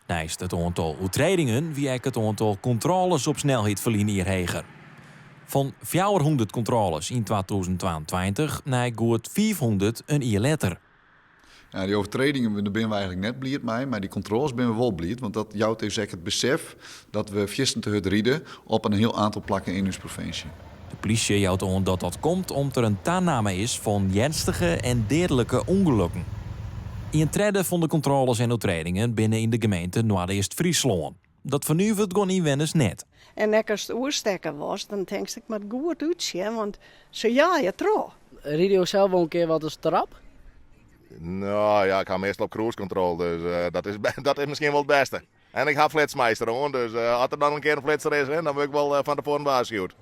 Naast het aantal overtredingen wie het aantal controles op snelheid verlineer heger. Van 400 controles in 2022 naar goed 500 een jaar later. Ja, die overtredingen daar ben we eigenlijk net blied mee, maar die controles ben we wel blied. Want dat jouwt even het besef dat we visten te hard rieden op een heel aantal plakken in onze provincie. De politie jouwt aan dat dat komt omdat er een toename is van ernstige en dodelijke ongelukken. In een trede van de controles en overtredingen binnen in de gemeente Noord-East-Friesland. Dat vernuivert gewoon niet wennis net. En als het oerstekker was, dan denk ik maar goed uitzien, want ze je trouw. Rijd je zelf wel een keer wat als trap? Nou ja, ik ga meestal op cruise control, dus dat is misschien wel het beste. En ik ga flitsmeister aan, dus als er dan een keer een flitser is, dan ben ik wel van tevoren waarschuwd.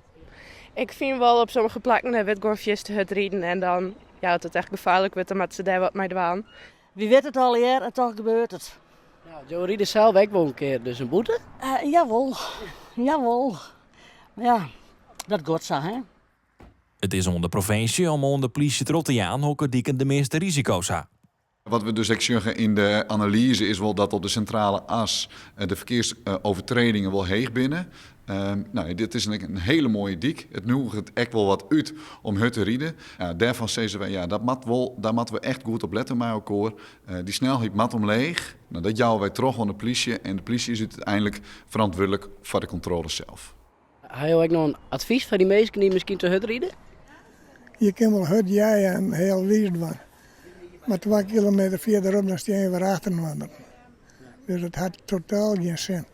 Ik vind wel op sommige plekken het gewoon te hard rijden en dan het is echt gevaarlijk wordt omdat ze daar wat mee doen. Wie weet het al hier en toch gebeurt het. Ja, Joe rijd zelf ook wel een keer, dus een boete? Jawel. Ja, dat gaat zo, hè. Het is onder de provincie om onder de politie te aan hoe die de meeste risico's hebben. Wat we dus zeggen in de analyse is wel dat op de centrale as de verkeersovertredingen wel heeg binnen. Dit is een hele mooie dik. Het nodigt echt wel wat uit om het te rijden. Daarvan zeggen we, daar moeten we echt goed op letten met elkaar. Die snelheid mat omleeg. Dat jouwen wij terug aan de politie. En de politie is uiteindelijk verantwoordelijk voor de controle zelf. Heb je ook nog een advies voor die mensen die misschien te hard rijden? Je kan wel hard jij en heel wijs worden. Maar 2 kilometer verderop dan sta je weer achter wandelen. Dus het had totaal geen zin.